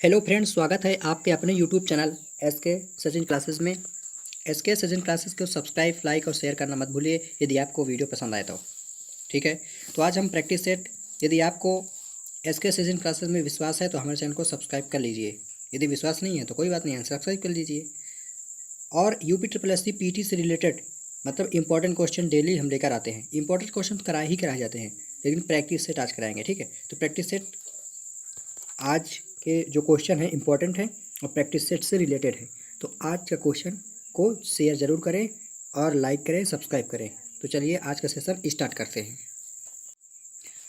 Hello friends, स्वागत है आपके अपने यूट्यूब चैनल एस के सचिन क्लासेस में। एस के सचिन क्लासेस को सब्सक्राइब, लाइक और शेयर करना मत भूलिए यदि आपको वीडियो पसंद आए तो। ठीक है, तो आज हम प्रैक्टिस सेट। यदि आपको एस के सचिन क्लासेस में विश्वास है तो हमारे चैनल को सब्सक्राइब कर लीजिए। यदि विश्वास नहीं है तो कोई बात नहीं है, सब्सक्राइब कर लीजिए। और UP triple S C PT से रिलेटेड मतलब इंपॉर्टेंट क्वेश्चन डेली हम लेकर आते हैं। इंपॉर्टेंट क्वेश्चन कराए जाते हैं, लेकिन प्रैक्टिस सेट आज कराएंगे। ठीक है, तो प्रैक्टिस सेट आज के जो क्वेश्चन है इंपॉर्टेंट है और प्रैक्टिस सेट से रिलेटेड है। तो आज का क्वेश्चन को शेयर ज़रूर करें और लाइक करें, सब्सक्राइब करें। तो चलिए आज का सेशन स्टार्ट करते हैं।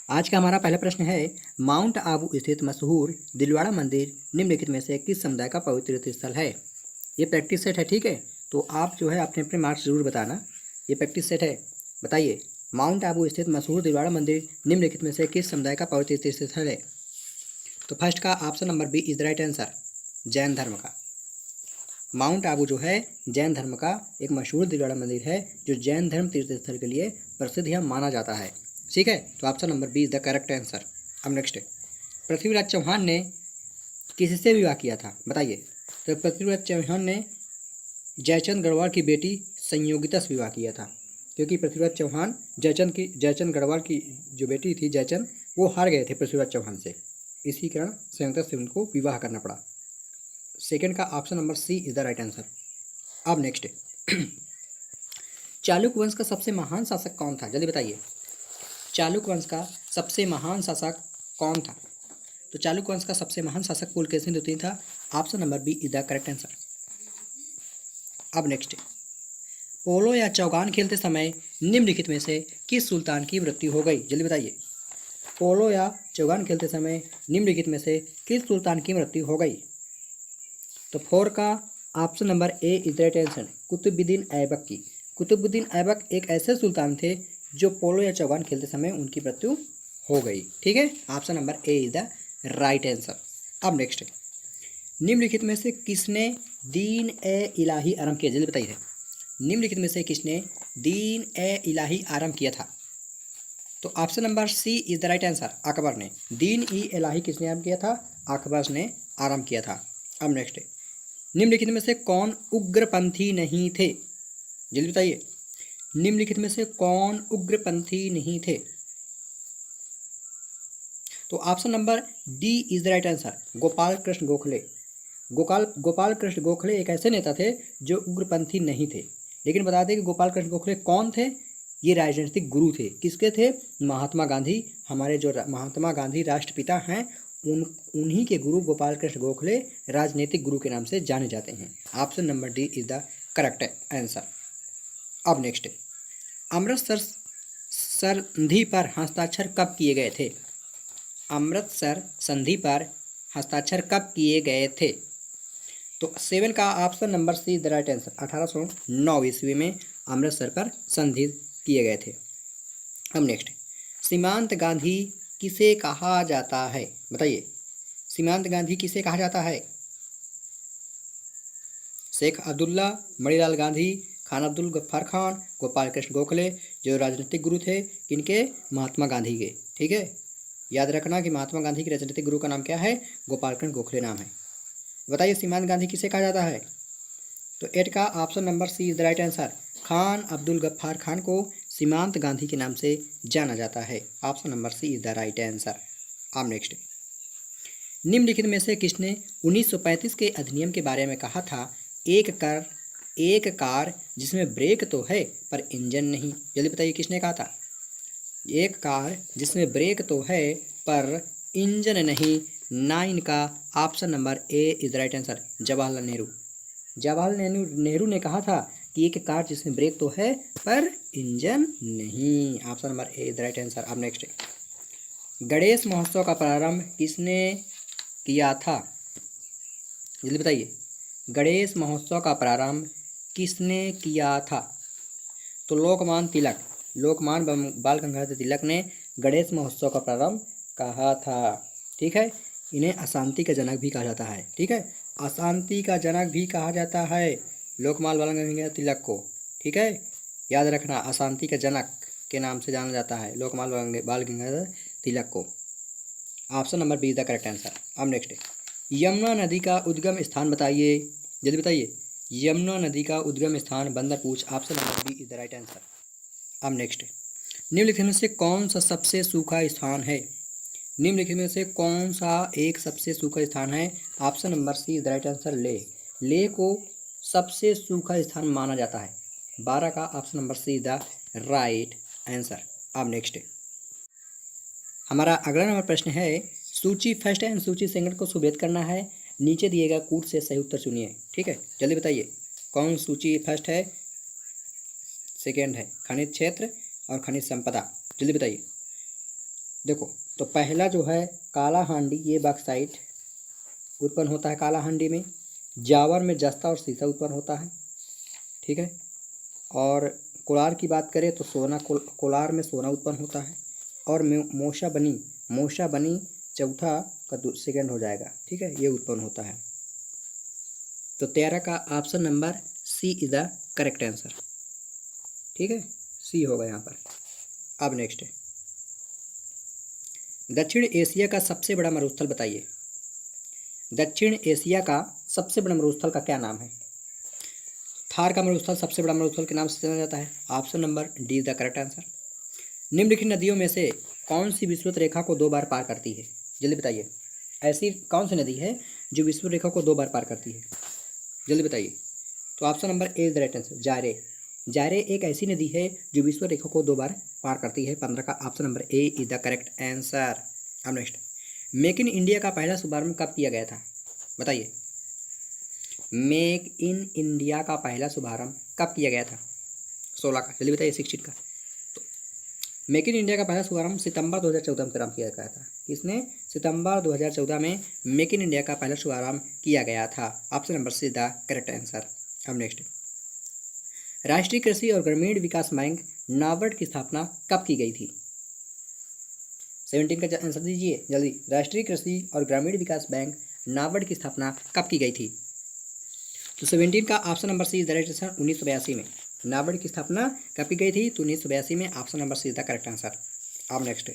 आज का हमारा पहला प्रश्न है, माउंट आबू स्थित मशहूर दिलवाड़ा मंदिर निम्नलिखित में से किस समुदाय का पवित्र तीर्थस्थल है। ये प्रैक्टिस सेट है। ठीक है, तो आप जो है अपने अपने मार्क्स जरूर बताना। ये प्रैक्टिस सेट है। बताइए, माउंट आबू स्थित मशहूर दिलवाड़ा मंदिर निम्नलिखित में से किस समुदाय का पवित्र तीर्थस्थल है। तो फर्स्ट का option number B is the right answer, Jain धर्म का। माउंट आबू जो है जैन धर्म का एक मशहूर दिलवाड़ा मंदिर है जो जैन धर्म तीर्थ स्थल के लिए प्रसिद्ध या माना जाता है। ठीक है, तो option number B is the correct answer. अब नेक्स्ट है, पृथ्वीराज चौहान ने किससे विवाह किया था। बताइए। तो पृथ्वीराज चौहान ने जयचंद गढ़वाल की बेटी संयोगिता से विवाह किया था, क्योंकि पृथ्वीराज चौहान जयचंद गढ़वाल की जो बेटी थी जयचंद, वो हार गए थे पृथ्वीराज चौहान से। इसी कारण संयोगिता से उनको विवाह करना पड़ा। सेकंड का option number C is the right answer. अब नेक्स्ट चालुक्य वंश का सबसे महान शासक कौन था, जल्दी बताइए। चालुक्य वंश का सबसे महान शासक कौन था। तो चालुक्य वंश का सबसे महान शासक पुलकेशिन द्वितीय था। Option number B is the correct answer. अब नेक्स्ट, पोलो या चौगान खेलते समय निम्नलिखित में से किस सुल्तान की मृत्यु हो गई, जल्दी बताइए। पोलो या चौगान खेलते समय निम्नलिखित में से किस सुल्तान की मृत्यु हो गई। तो फोर का option number A is the right answer, Qutubuddin Aibak की। कुतुबुद्दीन ऐबक एक ऐसे सुल्तान थे जो पोलो या चौगान खेलते समय उनकी मृत्यु हो गई। ठीक है, option number A is the right answer. अब नेक्स्ट, निम्नलिखित में से किसने दीन ए इलाही आरंभ किया, जल्दी बताइए। निम्नलिखित में से किसने दीन ए इलाही आरंभ किया था। तो option number C is the right answer, Akbar ने। दीन ई इलाही किसने आरंभ किया था, अकबर ने आरंभ किया था। अब नेक्स्ट है, निम्नलिखित में से कौन उग्रपंथी नहीं थे, जल्दी बताइए। निम्नलिखित में से कौन उग्रपंथी नहीं थे। तो option number D is the right answer, Gopal Krishna Gokhale. Gopal Krishna Gokhale एक ऐसे नेता थे जो उग्रपंथी नहीं थे। लेकिन बता दें कि गोपाल कृष्ण गोखले कौन थे। ये राजनीतिक गुरु थे। किसके थे, महात्मा गांधी। हमारे जो महात्मा गांधी राष्ट्रपिता हैं, उन्हीं के गुरु गोपाल कृष्ण गोखले राजनीतिक गुरु के नाम से जाने जाते हैं। Option number D is the correct answer. अब नेक्स्ट, अमृतसर संधि पर हस्ताक्षर कब किए गए थे। अमृतसर संधि पर हस्ताक्षर कब किए गए थे। तो सेवन का option number C is the right answer, 1809 ईस्वी में अमृतसर पर संधि किए गए थे। अब नेक्स्ट, सीमांत गांधी किसे कहा जाता है, बताइए। सीमांत गांधी किसे कहा जाता है। शेख अब्दुल्ला, मणिलाल गांधी, खान अब्दुल गफ्फार खान, गोपाल कृष्ण गोखले, जो राजनीतिक गुरु थे किनके, महात्मा गांधी के। ठीक है, याद रखना कि महात्मा गांधी के राजनीतिक गुरु का नाम क्या है, गोपाल कृष्ण गोखले नाम है। बताइए, सीमांत गांधी किसे कहा जाता है। तो एट का option number C is the right answer, Khan Abdul Ghaffar Khan को सीमांत गांधी के नाम से जाना जाता है। Option number C is the right answer. अब नेक्स्ट, निम्नलिखित में से किसने 1935 के अधिनियम के बारे में कहा था, एक कार जिसमें ब्रेक तो है पर इंजन नहीं, जल्दी बताइए किसने कहा था। एक कार जिसमें ब्रेक तो है पर इंजन नहीं। 9 का option number A is the right answer, Jawaharlal Nehru. Jawaharlal Nehru ने कहा था कि एक कार जिसमें ब्रेक तो है पर इंजन नहीं। Option number A is the right answer. अब नेक्स्ट, गणेश महोत्सव का प्रारंभ किसने किया था, जल्दी बताइए। गणेश महोत्सव का प्रारंभ किसने किया था। तो लोकमान्य बाल गंगाधर तिलक ने गणेश महोत्सव का प्रारंभ कहा था। ठीक है, इन्हें अशांति का जनक भी कहा जाता है। ठीक है, अशांति का जनक भी कहा जाता है लोकमान्य बाल गंगाधर तिलक को। ठीक है, याद रखना, अशांति का जनक के नाम से जाना जाता है लोकमान्य बाल गंगाधर तिलक को। Option number B is the correct answer. अब नेक्स्ट, यमुना नदी का उद्गम स्थान बताइए, जल्दी बताइए। यमुना नदी का उद्गम स्थान Bandarpunch, option number B is the right answer. अब नेक्स्ट, निम्नलिखित में से कौन सा सबसे सूखा स्थान है? निम्नलिखित में से कौन सा एक सबसे सूखा स्थान है? Option number C is the right answer, Leh. Leh को सबसे सूखा स्थान माना जाता है। 12 का option number C the right answer. अब नेक्स्ट, हमारा अगला नंबर प्रश्न है, सूची फर्स्ट एंड सूची सेकंड को सुभेद करना है। नीचे दिए गए कूट से सही उत्तर चुनिए। ठीक है, जल्दी बताइए कौन सूची फर्स्ट है, सेकंड है? खनिज क्षेत्र और खनिज संपदा। जल्दी बताइए। देखो, तो पहला जो है काला हांडी, ये बॉक्साइट उत्पन्न होता है काला हांडी में। जावर में जस्ता और सीसा उत्पन्न होता है। ठीक है, और कोलार की बात करें तो सोना, कोलार में सोना उत्पन्न होता है। और मोशा बनी चौथा का सेकंड हो जाएगा। ठीक है, ये उत्पन्न होता है। तो 13 का option number C is the correct answer. ठीक है, सी होगा यहाँ पर। अब नेक्स्ट, दक्षिण एशिया का सबसे बड़ा मरुस्थल बताइए। दक्षिण एशिया का सबसे बड़ा मरुस्थल का क्या नाम है? थार का मरुस्थल सबसे बड़ा मरुस्थल के नाम से जाना जाता है। Option number D is the correct answer. निम्नलिखित नदियों में से कौन सी विषुवत रेखा को 2 बार पार करती है? जल्दी बताइए, ऐसी कौन सी नदी है जो विषुवत रेखा को 2 बार पार करती है? जल्दी बताइए। तो option number A is the right answer, जायरे। जायरे एक ऐसी नदी है जो विषुवत रेखा को 2 बार पार करती है। 15 का option number A is the correct answer. अब नेक्स्ट, मेक इन इंडिया का पहला शुभारंभ कब किया गया था? बताइए, मेक इन इंडिया का पहला शुभारंभ कब किया गया था? 16 का। जल्दी बताइए। 16 का। तो मेक इन इंडिया का पहला शुभारंभ सितंबर 2014 में प्रारंभ किया गया था। किसने? सितंबर 2014 में मेक इन इंडिया का पहला शुभारंभ किया गया था। Option number C the correct answer. अब नेक्स्ट, राष्ट्रीय कृषि और ग्रामीण विकास बैंक नाबार्ड की स्थापना कब की गई थी? 17 का आंसर दीजिए जल्दी। राष्ट्रीय कृषि और ग्रामीण विकास बैंक नाबार्ड की स्थापना कब की गई थी? तो 17 का option number C is the right answer, 1982 में। नाबार्ड की स्थापना कब की गई थी? तो 1982 में। Option number C is the correct answer. अब नेक्स्ट,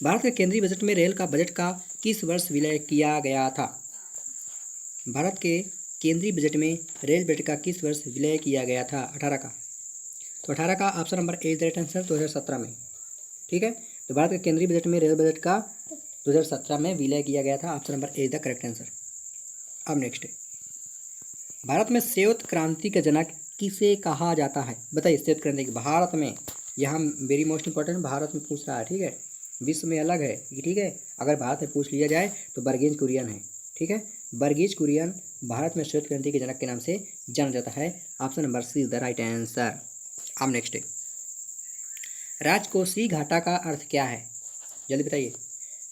भारत के केंद्रीय बजट में रेल का बजट का किस वर्ष विलय किया गया था? भारत के केंद्रीय बजट में रेल बजट का किस वर्ष विलय किया गया था? 18 का। तो 18 का option number A is the right answer, 2017 में। ठीक है, तो भारत के केंद्रीय बजट में रेल बजट का 2017 में विलय किया गया था। Option number A the correct answer. अब नेक्स्ट, भारत में श्वेत क्रांति का जनक किसे कहा जाता है? बताइए, श्वेत क्रांति भारत में, यहाँ वेरी मोस्ट इंपॉर्टेंट, भारत में पूछ रहा है। ठीक है, विश्व में अलग है। ठीक है, अगर भारत में पूछ लिया जाए तो बर्गेज कुरियन है। ठीक है, बर्गेज कुरियन भारत में श्वेत क्रांति के जनक के नाम से जाना जाता है। Option number C is the right answer. अब नेक्स्ट, राजकोषीय घाटा का अर्थ क्या है? जल्दी बताइए,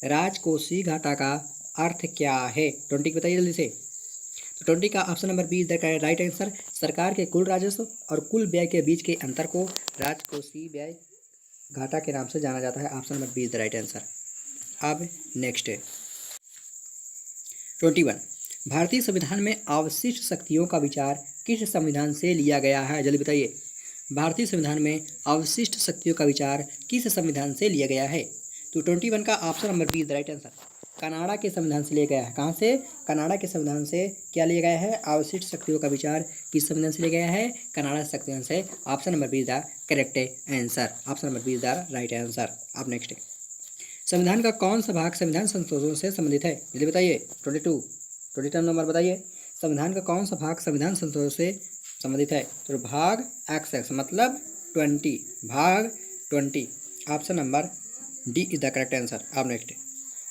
राजकोषीय घाटा का अर्थ क्या है? 20 बताइए जल्दी से। तो 20 का option number B is the right answer. सरकार के कुल राजस्व और कुल व्यय के बीच के अंतर को राजकोषीय व्यय घाटा के नाम से जाना जाता है। Option number B is the right answer. अब नेक्स्ट, 21, भारतीय संविधान में अवशिष्ट शक्तियों का विचार किस संविधान से लिया गया है? जल्दी बताइए, भारतीय संविधान में अवशिष्ट शक्तियों का विचार किस संविधान से लिया गया है? तो 21 का option number B is the right answer, Canada के संविधान से लिया गया है। कहाँ से? कनाडा के संविधान से क्या लिया गया है? अवशिष्ट शक्तियों का विचार किस संविधान से लिया गया है? कनाडा संविधान से। Option number B is the correct answer. Option number B is the right answer. अब नेक्स्ट, संविधान का कौन सा भाग संविधान संशोधन से संबंधित है? जल्दी बताइए। 22 नंबर बताइए, संविधान का कौन सा भाग संविधान संशोधन से संबंधित है? तो भाग एक्स मतलब 20, भाग 20। Option number D is the correct answer. अब नेक्स्ट,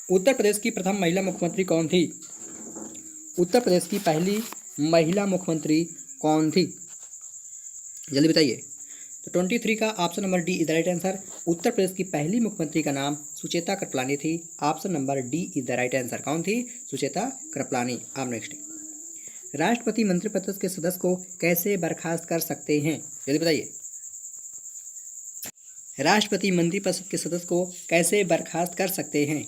उत्तर प्रदेश की प्रथम महिला मुख्यमंत्री कौन थी? उत्तर प्रदेश की पहली महिला मुख्यमंत्री कौन थी? जल्दी बताइए। तो 23 का option number D is the right answer. Uttar Pradesh की पहली मुख्यमंत्री का नाम सुचेता कृपलानी थी। Option number D is the right answer. कौन थी? सुचेता कृपलानी। अब नेक्स्ट, राष्ट्रपति मंत्रिपरिषद के सदस्य को कैसे बर्खास्त कर सकते हैं? जल्दी बताइए, राष्ट्रपति मंत्रिपरिषद के सदस्य को कैसे बर्खास्त कर सकते हैं?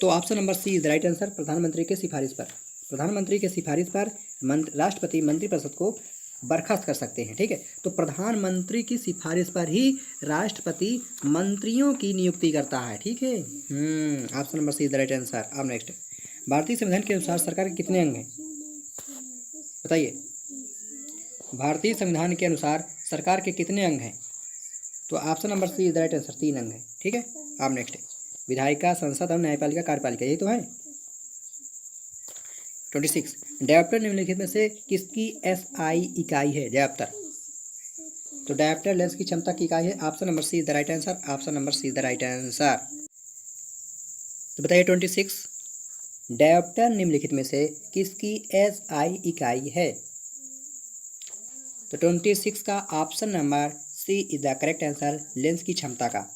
तो option number C is the right answer, प्रधानमंत्री के सिफारिश पर। प्रधानमंत्री के सिफारिश पर राष्ट्रपति मंत्रिपरिषद को बर्खास्त कर सकते हैं। ठीक है, तो प्रधानमंत्री की सिफारिश पर ही राष्ट्रपति मंत्रियों की नियुक्ति करता है। ठीक है, option number C is the right answer. अब नेक्स्ट, भारतीय संविधान के अनुसार सरकार के कितने अंग हैं? बताइए। भारतीय संविधान के अनुसार सरकार के कितने अंग हैं? तो option number C is the right answer, 3 अंग हैं। ठीक है, अब नेक्स्ट है विधायिका, संसद और न्यायपालिका, कार्यपालिका, यही तो है। 26 डायरेक्टर निम्नलिखित में से किसकी एसआई इकाई है? डायरेक्टर, तो डायरेक्टर लेंस की क्षमता की इकाई है। Option number C is the right answer, option number C is the right answer. तो बताइए 26 डायरेक्टर निम्नलिखित में से किसकी एसआई इकाई है? तो 26 का option number C is the correct answer, lens की क्षमता का।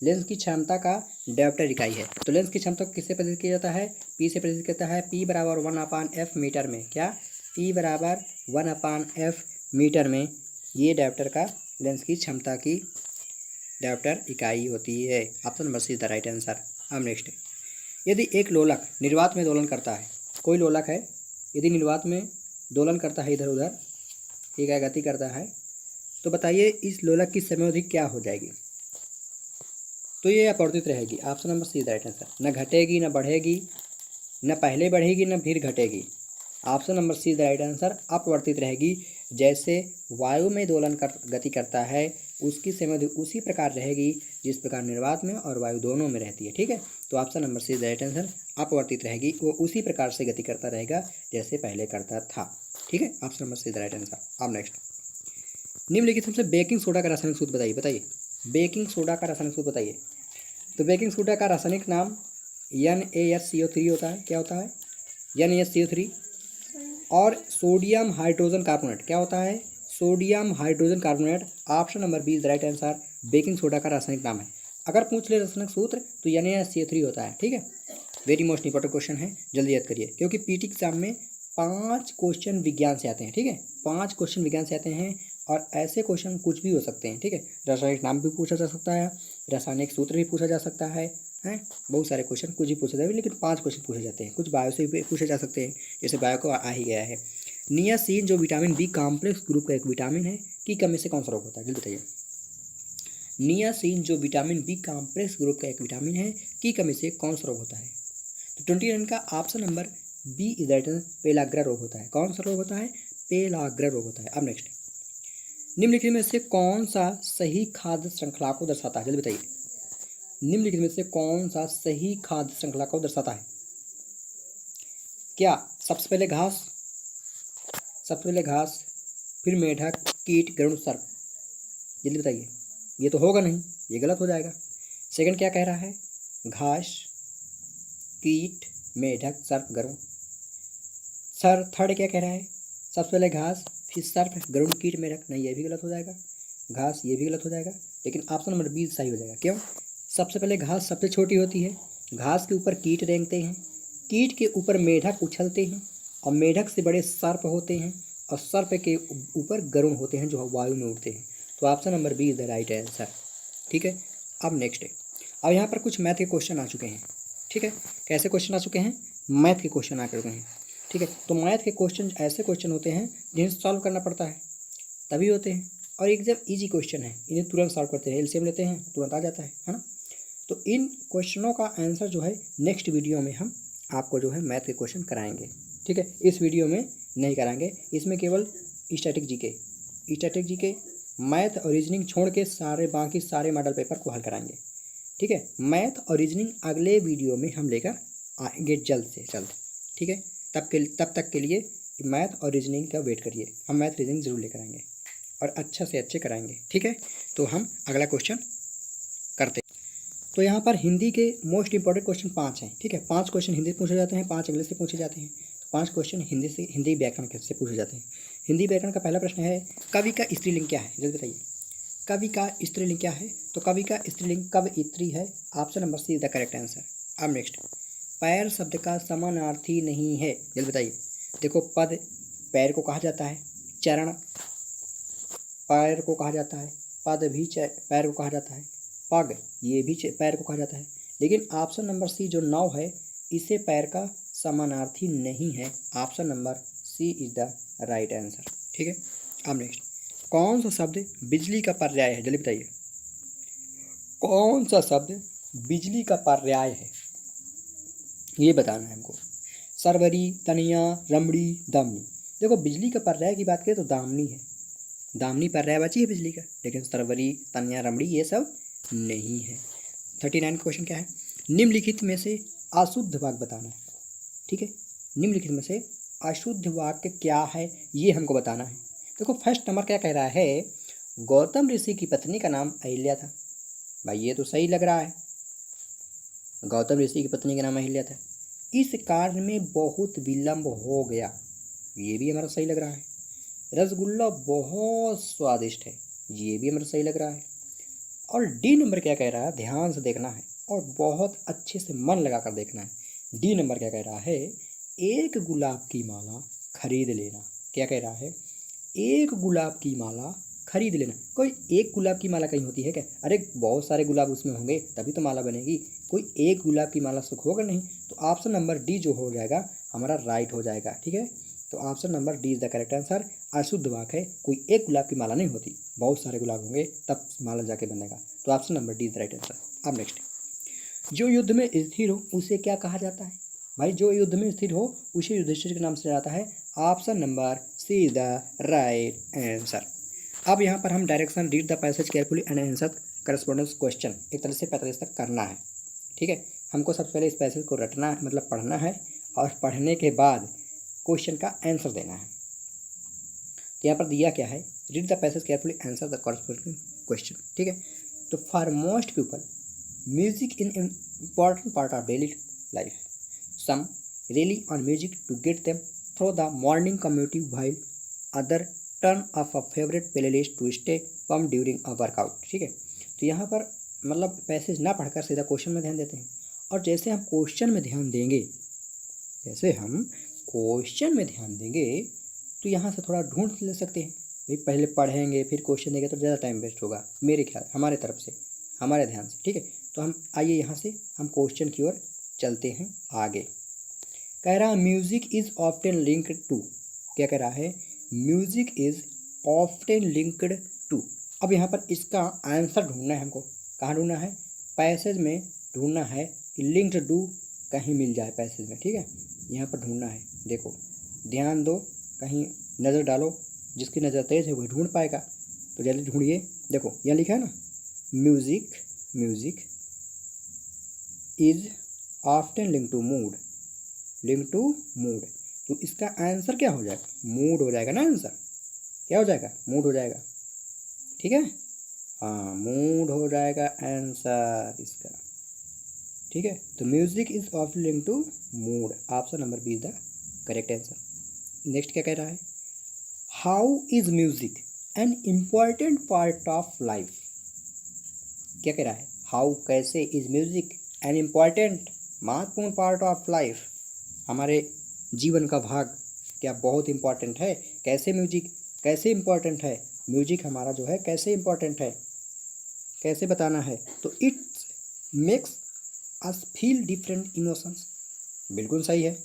लेंस की क्षमता का डायरेक्टर इकाई है। तो लेंस की क्षमता को किससे प्रदर्शित किया जाता है? पी से प्रदर्शित किया जाता है। पी बराबर 1/f मीटर में, क्या पी बराबर 1/f मीटर में ये डायरेक्टर का लेंस की क्षमता की डायरेक्टर इकाई होती है। Option number C is the right answer. अब नेक्स्ट है यदि एक लोलक निर्वात में दोलन करता है, कोई लोलक है यदि निर्वात में दोलन करता है, इधर उधर, ठीक है, गति करता है, तो बताइए इस लोलक की समयावधि क्या हो जाएगी? तो ये अपवर्तित रहेगी। Option number C is the right answer, न घटेगी न बढ़ेगी, न पहले बढ़ेगी न फिर घटेगी। Option number C is the right answer, अपवर्तित रहेगी। जैसे वायु में दोलन कर गति करता है उसकी समयावधि उसी प्रकार रहेगी जिस प्रकार निर्वात में और वायु दोनों में रहती है। ठीक है, तो option number C is the right answer, अपवर्तित रहेगी, वो उसी प्रकार से गति करता रहेगा जैसे पहले करता था। ठीक है, option number C is the right answer. अब नेक्स्ट निम्नलिखित में से बेकिंग सोडा का रासायनिक सूत्र बताइए। बताइए बेकिंग सोडा का रासायनिक सूत्र बताइए। तो बेकिंग सोडा का रासायनिक नाम NaSCO3 होता है। क्या होता है? NaSCO3। और सोडियम हाइड्रोजन कार्बोनेट क्या होता है? Sodium hydrogen carbonate. Option number B is the right answer, baking soda का रासायनिक नाम है। अगर पूछ ले रासायनिक सूत्र तो NaSCO3 होता है। ठीक है, वेरी मोस्ट इंपॉर्टेंट क्वेश्चन है, जल्दी याद करिए, क्योंकि पीटी एग्जाम में 5 क्वेश्चन विज्ञान से आते हैं। ठीक है, 5 क्वेश्चन विज्ञान से आते हैं और ऐसे क्वेश्चन कुछ भी हो सकते हैं। ठीक है, रासायनिक नाम भी पूछा जा सकता है, रासायनिक सूत्र भी पूछा जा सकता है, हैं बहुत सारे क्वेश्चन कुछ भी पूछे जाते हैं, लेकिन 5 क्वेश्चन पूछे जाते हैं। कुछ बायो से भी पूछे जा सकते हैं, जैसे बायो को आ ही गया है। नियासिन जो विटामिन बी कॉम्प्लेक्स ग्रुप का एक विटामिन है, की कमी से कौन सा रोग होता है? जल्दी बताइए। नियासिन जो विटामिन बी कॉम्प्लेक्स ग्रुप का एक विटामिन है, की कमी से कौन सा रोग होता है? तो 29 का option number B is the right answer, pellagra रोग होता है। कौन सा रोग होता है? पेलाग्रा रोग होता है। अब नेक्स्ट निम्नलिखित में से कौन सा सही खाद्य श्रृंखला को दर्शाता है? जल्दी बताइए। निम्नलिखित में से कौन सा सही खाद्य श्रृंखला को दर्शाता है? क्या सबसे पहले घास, फिर मेढक, कीट, गरुड़, सर्प? जल्दी बताइए। ये तो होगा नहीं, ये गलत हो जाएगा। सेकंड क्या कह रहा है? घास, कीट, मेढक, सर्प, गरुड़। सर थर्ड क्या कह रहा है? सबसे पहले घास, फिर सर्प, गरुड़, कीट, मेढक। नहीं, ये भी गलत हो जाएगा। घास, ये भी गलत हो जाएगा, लेकिन ऑप्शन नंबर बी सही हो जाएगा। क्यों? सबसे पहले घास सबसे छोटी होती है, घास के ऊपर कीट रेंगते हैं, कीट के ऊपर मेढक उछलते हैं, और मेढक से बड़े सर्प होते हैं, और सर्प के ऊपर गरुड़ होते हैं जो वायु में उड़ते हैं। तो option number B is the right answer. ठीक है, अब नेक्स्ट है, अब यहाँ पर कुछ मैथ के क्वेश्चन आ चुके हैं। ठीक है, कैसे क्वेश्चन आ चुके हैं? मैथ के क्वेश्चन आ चुके हैं। ठीक है, तो मैथ के क्वेश्चन ऐसे क्वेश्चन होते हैं जिन्हें सॉल्व करना पड़ता है, तभी होते हैं, और एकदम ईजी क्वेश्चन है, इन्हें तुरंत सॉल्व करते हैं, एलसीएम लेते हैं तुरंत आ जाता है ना। तो इन क्वेश्चनों का आंसर जो है नेक्स्ट वीडियो में हम आपको जो है मैथ के क्वेश्चन कराएंगे। ठीक है, इस वीडियो में नहीं कराएंगे, इसमें केवल स्टैटिक जीके, मैथ और रीजनिंग छोड़ के बाकी सारे मॉडल पेपर को हल कराएंगे। ठीक है, मैथ और रीजनिंग अगले वीडियो में हम लेकर आएंगे जल्द से जल्द। ठीक है, तब तक के लिए मैथ और रीजनिंग का वेट करिए, हम मैथ रीजनिंग जरूर लेकर आएंगे और अच्छा से अच्छे कराएंगे। ठीक है, तो हम अगला क्वेश्चन करते हैं। तो यहाँ पर हिंदी के मोस्ट इंपॉर्टेंट क्वेश्चन 5 हैं। ठीक है, 5 क्वेश्चन हिंदी से पूछे जाते हैं, 5 इंग्लिश से पूछे जाते हैं, 5 क्वेश्चन हिंदी व्याकरण से पूछे जाते हैं। हिंदी व्याकरण का पहला प्रश्न है, कवि का स्त्रीलिंग क्या है? जल्दी बताइए, कवि का स्त्रीलिंग क्या है? तो कवि का स्त्रीलिंग कवयित्री है। Option number C is the correct answer. अब नेक्स्ट, पैर शब्द का समानार्थी नहीं है। जल्दी बताइए। देखो, पद पैर को कहा जाता है, चरण पैर को कहा जाता है, पद भी पैर को कहा जाता है, पग ये भी पैर को कहा जाता है, लेकिन ऑप्शन नंबर सी जो नौ है इसे पैर का समानार्थी नहीं है। Option number C is the right answer. ठीक है, अब नेक्स्ट, कौन सा शब्द बिजली का पर्याय है? जल्दी बताइए, कौन सा शब्द बिजली का पर्याय है? ये बताना है हमको। सरवरी, तनिया, रमड़ी, दामनी। देखो बिजली का पर्याय की बात करें तो दामनी है, दामनी पर्याय बची है बिजली का, लेकिन सरवरी, तनिया, रमड़ी ये सब नहीं है। 39 क्वेश्चन क्या है, निम्नलिखित में से अशुद्ध वाक्य बताना है। ठीक है, निम्नलिखित में से अशुद्ध वाक्य क्या है ये हमको बताना है। देखो फर्स्ट नंबर क्या कह रहा है, गौतम ऋषि की पत्नी का नाम अहिल्या था। भाई ये तो सही लग रहा है, गौतम ऋषि की पत्नी का नाम अहिल्या था। इस कार्य में बहुत विलंब हो गया, ये भी हमारा सही लग रहा है। रसगुल्ला बहुत स्वादिष्ट है, ये भी हमारा सही लग रहा है। और डी नंबर क्या कह रहा है, ध्यान से देखना है और बहुत अच्छे से मन लगाकर देखना है। डी नंबर क्या कह रहा है, एक गुलाब की माला खरीद लेना। क्या कह रहा है, एक गुलाब की माला खरीद लेना। कोई एक गुलाब की माला कहीं होती है क्या? अरे बहुत सारे गुलाब उसमें होंगे तभी तो माला बनेगी, कोई एक गुलाब की माला सुख होगा नहीं। तो ऑप्शन नंबर डी जो हो जाएगा हमारा राइट हो जाएगा। ठीक है, तो option number D is the correct answer. अशुद्ध वाक्य है, कोई एक गुलाब की माला नहीं होती, बहुत सारे गुलाब होंगे तब माला जाके बनेगा। तो option number D is the right answer. अब नेक्स्ट, जो युद्ध में स्थिर हो उसे क्या कहा जाता है? भाई जो युद्ध में स्थिर हो उसे युधिष्ठिर के नाम से जाता है। Option number C is the right answer. अब यहाँ पर हम direction read the passage carefully and answer correspondence question एक तरह से 45 तक करना है। ठीक है, हमको सबसे पहले इस पैसेज को रटना है, मतलब पढ़ना है, और पढ़ने के बाद क्वेश्चन का आंसर देना है। तो यहाँ पर दिया क्या है, read the passage carefully answer the corresponding question. ठीक है, तो for most people music in important part of daily life. Some rely on music to get them through the morning commute, while other turn off a favorite playlist to stay pumped during a workout. ठीक है, तो यहाँ पर मतलब passage ना पढ़कर सीधा question में ध्यान देते हैं, और जैसे हम क्वेश्चन में ध्यान देंगे, तो यहाँ से थोड़ा ढूंढ ले सकते हैं। भाई पहले पढ़ेंगे फिर क्वेश्चन देंगे तो ज़्यादा टाइम वेस्ट होगा, मेरे ख्याल हमारे तरफ से, हमारे ध्यान से। ठीक है, तो हम आइए यहाँ से हम क्वेश्चन की ओर चलते हैं आगे। कह रहा है music is often linked to. क्या कह रहा है, music is often linked to. अब यहाँ पर इसका आंसर ढूंढना है हमको। कहाँ ढूंढना है, पैसेज में ढूंढना है कि लिंक्ड टू कहीं मिल जाए पैसेज में। ठीक है, यहाँ पर ढूंढना है। देखो ध्यान दो, कहीं नज़र डालो, जिसकी नज़र तेज है वही ढूंढ पाएगा। तो जल्दी ढूंढिए। देखो यहाँ लिखा है ना, music is often link to mood, तो इसका आंसर क्या हो जाएगा, मूड हो जाएगा ना। आंसर क्या हो जाएगा, मूड हो जाएगा। ठीक है, हाँ मूड हो जाएगा आंसर इसका। ठीक है, तो music is often link to mood, option number B is the correct answer. Next क्या कह रहा है, how is music an important part of life. क्या कह रहा है, हाउ कैसे, इज म्यूजिक एन इम्पॉर्टेंट महत्वपूर्ण पार्ट ऑफ लाइफ, हमारे जीवन का भाग क्या बहुत इम्पॉर्टेंट है। कैसे म्यूजिक कैसे इम्पॉर्टेंट है, म्यूजिक हमारा जो है कैसे इम्पॉर्टेंट है, कैसे बताना है। तो it makes us feel different emotions. बिल्कुल सही है,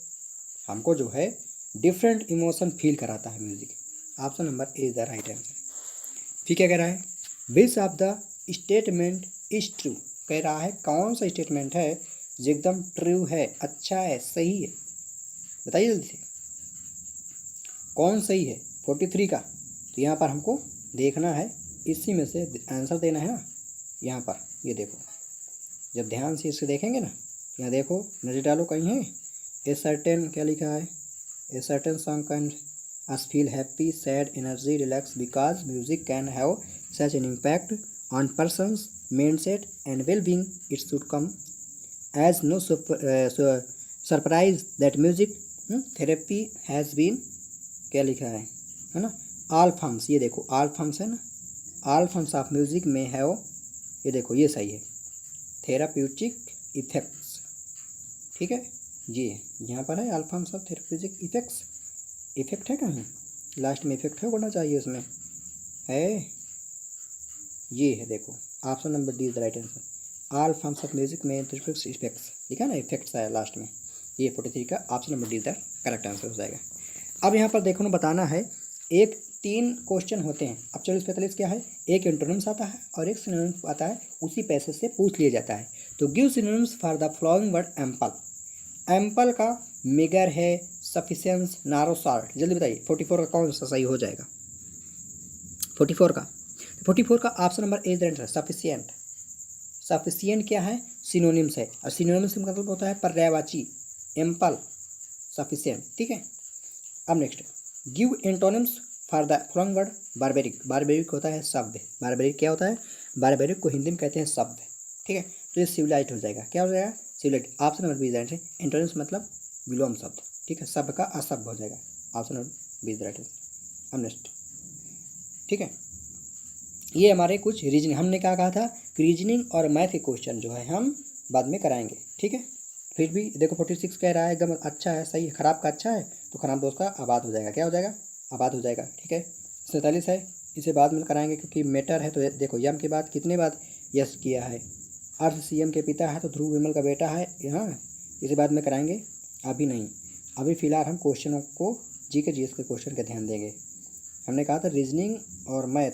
हमको जो है डिफरेंट इमोशन फील कराता है music. Option number A is the right answer. फिर क्या कह रहा है, which of the statement is true. कह रहा है कौन सा स्टेटमेंट है जो एकदम ट्रू है, अच्छा है, सही है, बताइए जल्दी से कौन सही है 43 का। तो यहाँ पर हमको देखना है, इसी में से आंसर देना है ना। यहाँ पर ये देखो, जब ध्यान से इसे देखेंगे ना, यहाँ देखो नजर डालो कहीं है, ए सर्टेन क्या लिखा है, a certain song can us feel happy, sad, energy, relax because music can have such an impact on person's mindset and well-being. It should come as no surprise that music therapy has been, क्या लिखा है ना, all forms, ये देखो all forms है ना, all forms of music में है वो, ये देखो ये सही है, थेराप्यूटिक इफेक्ट्स। ठीक है, ये यहाँ पर है all forms of therapeutic effects, effect है कहीं लास्ट में, इफेक्ट है होना चाहिए उसमें, है ये है। देखो option number D is the right answer. All forms of music में इफेक्ट्स लिखा है ना, इफेक्ट्स आया लास्ट में, ये 43 का option number D is the correct answer हो जाएगा। अब यहाँ पर देखो बताना है, एक 3 क्वेश्चन होते हैं। अब 44 क्या है, एक एंटोनिम्स आता है और एक सिनोनिम्स आता है, उसी पैसेज से पूछ लिया जाता है। तो give synonyms for the following word ample. Ample का मेगर है, सफिशिएंस, नारो, शार्ट। जल्दी बताइए 44 का कौन सा सही हो जाएगा? 44 का ऑप्शन नंबर ए राइट है, सफिशिएंट। सफिशिएंट क्या है? सिनोनिम्स है, और सिनोनिम्स का मतलब होता है पर्यायवाची। एम्पल, सफिशिएंट, ठीक है। अब next, give antonyms for the following word. Barbaric, barbaric होता है शब्द। बारबेरिक क्या होता है? बारबेरिक को हिंदी में कहते हैं शब्द, ठीक है। तो ये सिविलाइट हो जाएगा। क्या हो जाएगा? सिविलाइट। ऑप्शन नंबर बी राइट है। एंटोनिम्स मतलब विलोम शब्द, ठीक है, शब्द का अशब्द हो जाएगा। ऑप्शन नंबर बी राइट है। अब नेक्स्ट, ठीक है, ये हमारे कुछ रीजनिंग, हमने क्या कहा था कि रीजनिंग और मैथ के क्वेश्चन जो है हम बाद में कराएंगे, ठीक है। फिर भी देखो 46 कह रहा है, एकदम अच्छा है, सही है। खराब का अच्छा है तो खराब दोस्त का आबाद हो जाएगा। क्या हो जाएगा? आबाद हो जाएगा, ठीक है। 47 है, इसे बाद में कराएंगे क्योंकि मैटर है। तो देखो यम के बाद कितने बाद यस किया है? अर्थ सीएम के पिता है तो ध्रुव विमल का बेटा है, यहाँ इसे बाद में कराएंगे, अभी नहीं। अभी फिलहाल हम क्वेश्चनों को जीके जीएस के क्वेश्चन का ध्यान देंगे। हमने कहा था रीजनिंग और मैथ,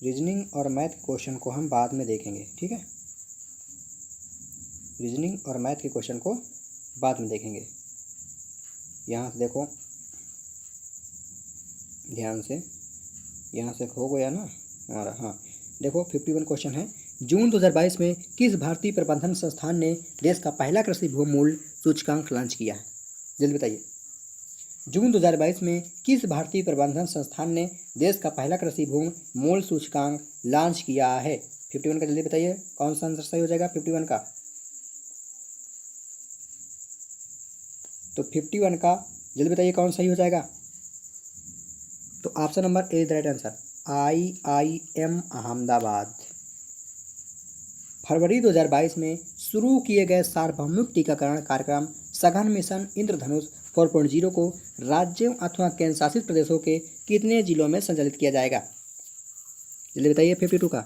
रीजनिंग और मैथ क्वेश्चन को हम बाद में देखेंगे, ठीक है। रीजनिंग और मैथ के क्वेश्चन को बाद में देखेंगे। यहाँ से देखो ध्यान से, यहाँ से हो गया ना हमारा। हाँ देखो 51 क्वेश्चन है। जून 2022 में किस भारतीय प्रबंधन संस्थान ने देश का पहला कृषि भूमूल्य सूचकांक लॉन्च किया है? जल्दी बताइए। जून 2022 में किस भारतीय प्रबंधन संस्थान ने देश का पहला कृषि भूमि मूल्य सूचकांक लॉन्च किया है? 51 का जल्दी बताइए कौन सा आंसर सही हो जाएगा 51 का? तो 51 का जल्दी बताइए कौन सही हो जाएगा? तो option number A right answer, IIM Ahmedabad. फरवरी 2022 में शुरू किए गए सार्वभौमिक टीकाकरण कार्यक्रम सघन मिशन इंद्रधनुष 4.0 को राज्यों अथवा केंद्र शासित प्रदेशों के कितने जिलों में संचालित किया जाएगा? जल्दी बताइए 52 का।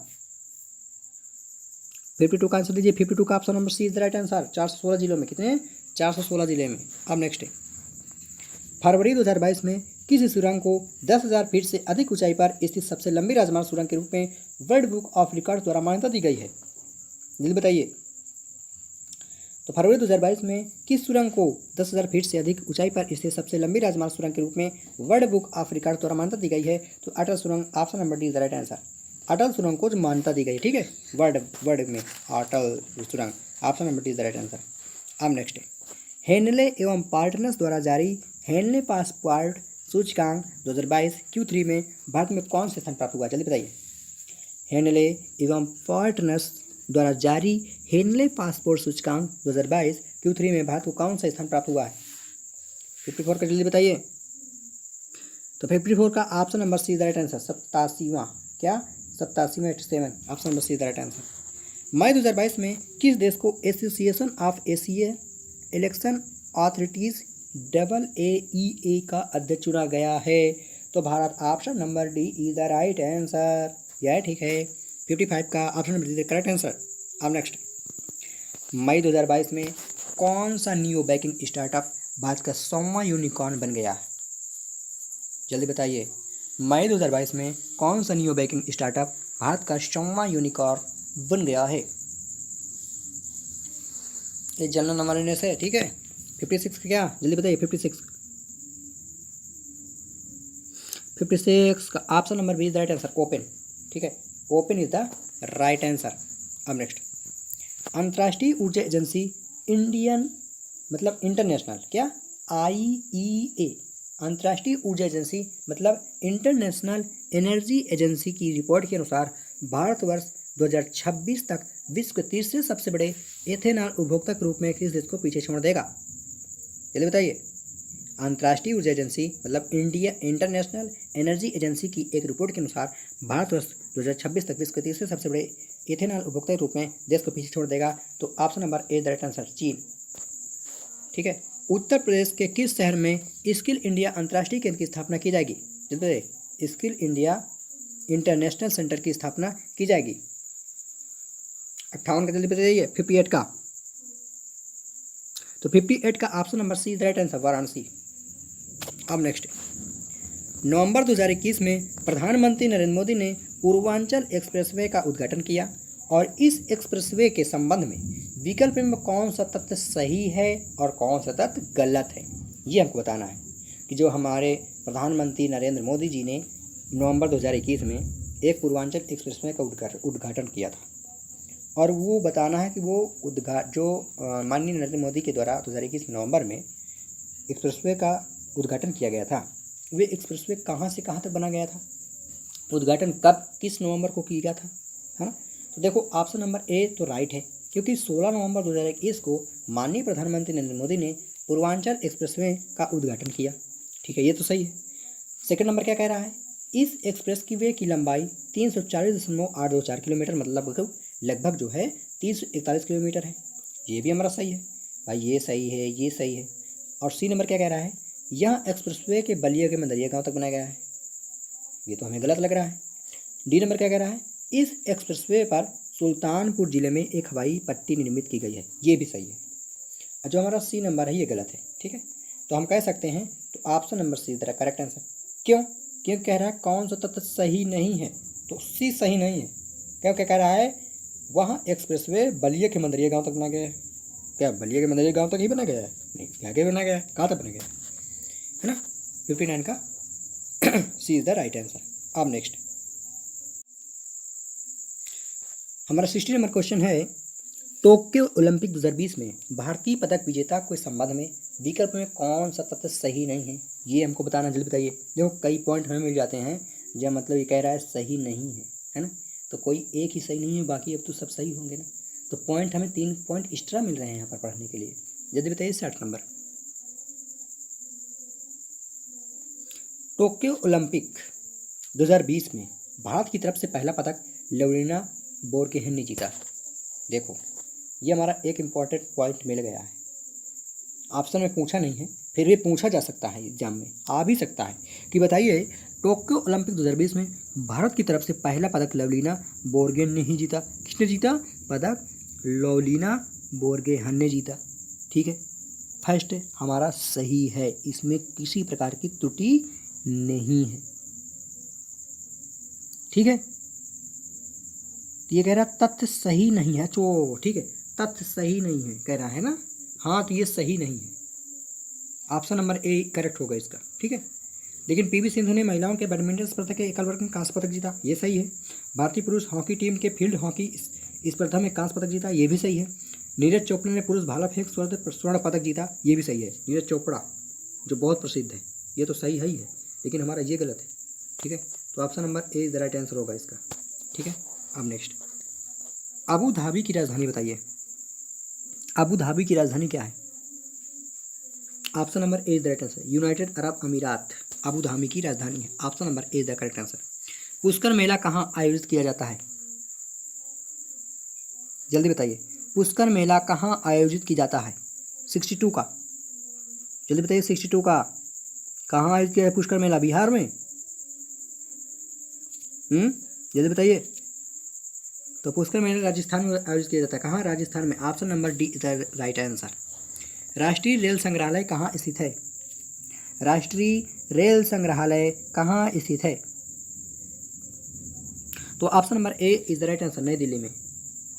52 का आंसर दीजिए। 52 का option number C is the right answer. 416 जिलों में। कितने? 416 जिले में। अब नेक्स्ट है, फरवरी 2022 में किस सुरंग को 10,000 फीट से अधिक ऊंचाई पर स्थित सबसे लंबी राजमार्ग सुरंग के रूप में वर्ल्ड बुक ऑफ रिकॉर्ड द्वारा मान्यता दी गई है? जल्दी बताइए। तो फरवरी 2022 में किस सुरंग को 10,000 फीट से अधिक ऊंचाई पर स्थित सबसे लंबी राजमार्ग सुरंग के रूप में वर्ल्ड बुक ऑफ रिकॉर्ड द्वारा मान्यता दी गई है? तो अटल सुरंग, option number D is the right answer. Atal सुरंग को जो मान्यता दी गई, ठीक है, वर्ल्ड में अटल सुरंग, option number D is the right answer. अब नेक्स्ट है, हेनले एवं पार्टनर्स द्वारा जारी हेनले पासपोर्ट सूचकांक 2022 Q3 में भारत में कौन से स्थान प्राप्त हुआ? जल्दी बताइए। हेनले एवं पार्टनर्स द्वारा जारी हेनले पासपोर्ट सूचकांक 2022 Q3 में भारत को कौन सा स्थान प्राप्त हुआ है? 54 का जल्दी बताइए। तो 54 का option number C the right answer, 87वां। क्या? 87वां, 87, option number C the right answer. मई 2022 में किस देश को association of Asia election authorities AAEA का अध्यक्ष चुना गया है? तो Bharat, option number D is the right answer. यह ठीक है। 55 का option number D correct answer. अब नेक्स्ट, मई 2022 में कौन सा नियो बैंकिंग स्टार्टअप भारत का 100वां यूनिकॉर्न बन गया? जल्दी बताइए। मई 2022 में कौन सा नियो बैंकिंग स्टार्टअप भारत का 100वां यूनिकॉर्न बन गया है? ये जनरल नॉलेज है, ठीक है। 56 का क्या? जल्दी बताइए। 56 का option number B is the right answer, open, ठीक है, open is the right answer. अब नेक्स्ट, अंतर्राष्ट्रीय ऊर्जा एजेंसी इंडियन मतलब इंटरनेशनल, क्या? IEA, अंतर्राष्ट्रीय ऊर्जा एजेंसी मतलब इंटरनेशनल एनर्जी एजेंसी की रिपोर्ट के अनुसार भारतवर्ष 2026 तक विश्व के तीसरे सबसे बड़े एथेनॉल उपभोक्ता के रूप में किस देश को पीछे छोड़ देगा? जल्दी बताइए। अंतर्राष्ट्रीय ऊर्जा एजेंसी मतलब इंडिया इंटरनेशनल एनर्जी एजेंसी की एक रिपोर्ट के अनुसार भारतवर्ष 2026 तक विश्व के तीसरे सबसे बड़े एथेनॉल उपभोक्ता के रूप में देश को पीछे छोड़ देगा। तो option number A the right answer, चीन, ठीक है। उत्तर प्रदेश के किस शहर में स्किल इंडिया अंतर्राष्ट्रीय केंद्र की स्थापना की जाएगी? जल्दी बताइए। स्किल इंडिया इंटरनेशनल सेंटर की स्थापना की जाएगी। 58 का जल्दी बताइए। 58 का, तो 58 का option number C is the right answer, Varanasi. अब नेक्स्ट, नवंबर 2021 में प्रधानमंत्री नरेंद्र मोदी ने पूर्वांचल एक्सप्रेसवे का उद्घाटन किया और इस एक्सप्रेसवे के संबंध में विकल्प में कौन सा तथ्य सही है और कौन सा तथ्य गलत है, ये हमको बताना है। कि जो हमारे प्रधानमंत्री नरेंद्र मोदी जी ने नवंबर 2021 में एक पूर्वांचल एक्सप्रेसवे का उद्घाटन किया था, और वो बताना है कि वो माननीय नरेंद्र मोदी के द्वारा 2021 नवंबर में एक्सप्रेसवे का उद्घाटन किया गया था, वे एक्सप्रेसवे कहाँ से कहाँ तक बना गया था, उद्घाटन कब किस नवंबर को किया था, है ना। तो देखो ऑप्शन नंबर ए तो राइट है, क्योंकि 16 नवंबर 2021 को माननीय प्रधानमंत्री नरेंद्र मोदी ने पूर्वांचल एक्सप्रेसवे का उद्घाटन किया। ठीक है, ये तो सही है। सेकंड नंबर क्या कह रहा है, इस एक्सप्रेस की वे की लंबाई 340.824 किलोमीटर मतलब लगभग जो है 341 किलोमीटर है। ये भी हमारा सही है भाई, ये सही है, ये सही है। और सी नंबर क्या कह रहा है, यह एक्सप्रेसवे के बलिया के मंदरिया गाँव तक बनाया गया है। ये तो हमें गलत लग रहा है। डी नंबर क्या कह रहा है, इस एक्सप्रेसवे पर सुल्तानपुर जिले में एक हवाई पट्टी निर्मित की गई है। ये भी सही है। और जो हमारा सी नंबर है ये गलत है। ठीक है, तो हम कह सकते हैं तो ऑप्शन नंबर सी तरह करेक्ट आंसर। क्यों कह रहा है कौन सा तथ्य सही नहीं है, तो सी सही नहीं है। क्या कह रहा है, वहाँ एक्सप्रेसवे बलिया के मंदरिया गाँव तक बना गया है। क्या बलिया के मंदरिया गाँव तक ही बना गया है? नहीं, क्या बना गया है, कहाँ तक बना गया है ना। 59 का सी इज द राइट आंसर। अब नेक्स्ट हमारा 60 नंबर क्वेश्चन है, टोक्यो ओलंपिक 2020 में भारतीय पदक विजेता के संबंध में विकल्प में कौन सा तथ्य सही नहीं है, ये हमको बताना, जल्दी बताइए। देखो कई पॉइंट हमें मिल जाते हैं जब मतलब ये कह रहा है सही नहीं है ना, तो कोई एक ही सही नहीं है, बाकी अब तो सब सही होंगे ना। तो पॉइंट हमें 3 पॉइंट एक्स्ट्रा मिल रहे हैं यहाँ पर पढ़ने के लिए। जल्दी बताइए 60 नंबर। टोक्यो ओलंपिक 2020 में भारत की तरफ से पहला पदक लवलीना बोरगोहेन ने जीता। देखो ये हमारा एक इम्पॉर्टेंट पॉइंट मिल गया है। ऑप्शन में पूछा नहीं है, फिर भी पूछा जा सकता है, एग्जाम में आ भी सकता है कि बताइए टोक्यो ओलंपिक 2020 में भारत की तरफ से पहला पदक लवलीना बोरगोहेन ने ही जीता। किसने जीता पदक? लवलीना बोरगोहेन ने जीता। ठीक है, फर्स्ट हमारा सही है, इसमें किसी प्रकार की त्रुटि नहीं है। ठीक है, ये कह रहा तथ्य सही नहीं है, तो ठीक है तथ्य सही नहीं है कह रहा है ना। हाँ तो ये सही नहीं है, ऑप्शन नंबर ए करेक्ट होगा इसका। ठीक है, लेकिन पीवी सिंधु ने महिलाओं के बैडमिंटन स्पर्धा के एकल वर्ग में कांस्य पदक जीता, ये सही है। भारतीय पुरुष हॉकी टीम के फील्ड हॉकी स्पर्धा में कांस्य पदक जीता, ये भी सही है। नीरज चोपड़ा ने पुरुष भाला फेंक स्वर्ण पदक जीता, ये भी सही है। नीरज चोपड़ा जो बहुत प्रसिद्ध है, ये तो सही है ही है, लेकिन हमारा ये गलत है। ठीक है, तो option number A the right answer होगा इसका। ठीक है, अब नेक्स्ट अबू धाबी की राजधानी बताइए। अबू धाबी की राजधानी क्या है? Option number A the right answer, united Arab अमीरात अबू धाबी की राजधानी है। Option number A the correct answer. Pushkar मेला कहाँ आयोजित किया जाता है? जल्दी बताइए, पुष्कर मेला कहाँ आयोजित किया जाता है? 62 का, जल्दी बताइए 62 का कहाँ आयोजित किया है पुष्कर मेला? बिहार में? जल्दी बताइए। तो पुष्कर मेला राजस्थान में आयोजित किया जाता है। कहाँ? राजस्थान में। Option number D is the right answer. राष्ट्रीय रेल संग्रहालय कहाँ स्थित है? राष्ट्रीय रेल संग्रहालय कहाँ स्थित है? तो option number A is the right answer, नई दिल्ली में।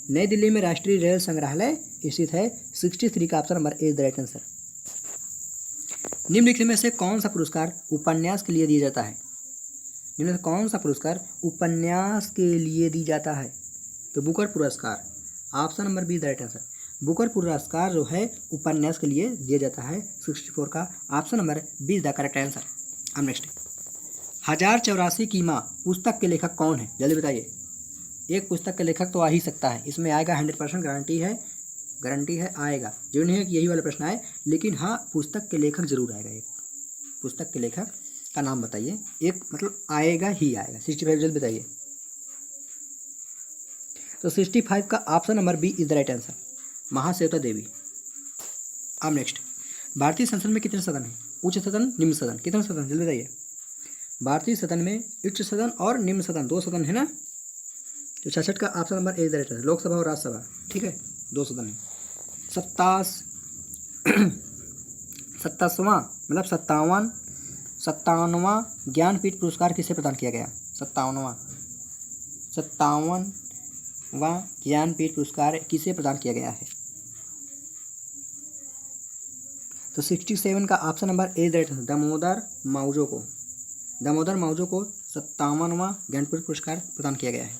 नई दिल्ली में राष्ट्रीय रेल संग्रहालय स्थित है। 63 का option number A is the right answer. निम्नलिखित में से कौन सा पुरस्कार उपन्यास के लिए दिया जाता है? निम्न में कौन सा पुरस्कार उपन्यास के लिए दी जाता है? तो बुकर पुरस्कार, option number be the right answer. Booker पुरस्कार जो है उपन्यास के लिए दिया जाता है। 64 का option number B is the correct answer. अब नेक्स्ट 1084 की माँ पुस्तक के लेखक कौन है? जल्दी बताइए। एक पुस्तक के लेखक तो आ ही सकता है, इसमें आएगा 100% गारंटी है आएगा। जो नहीं है कि यही वाला प्रश्न आए, लेकिन हाँ पुस्तक के लेखक जरूर आएगा। एक पुस्तक के लेखक का नाम बताइए, एक मतलब आएगा ही आएगा। 65 जल्दी बताइए। तो 65 का option number B is the right answer, Mahasweta Devi. अब नेक्स्ट भारतीय संसद में कितने सदन हैं? उच्च सदन, निम्न सदन, कितने सदन जल्दी बताइए। भारतीय सदन में उच्च सदन और निम्न सदन 2 सदन है ना। तो 66 का option number A is the right answer, Lok Sabha और राज्यसभा। ठीक है, 2 सदन है। 57वां मतलब 57वां ज्ञानपीठ पुरस्कार किसे प्रदान किया गया? 57वां ज्ञानपीठ पुरस्कार किसे प्रदान किया गया है? तो 67 का option number A right answer, Damodar Mauzo को 57वां ज्ञानपीठ पुरस्कार प्रदान किया गया है।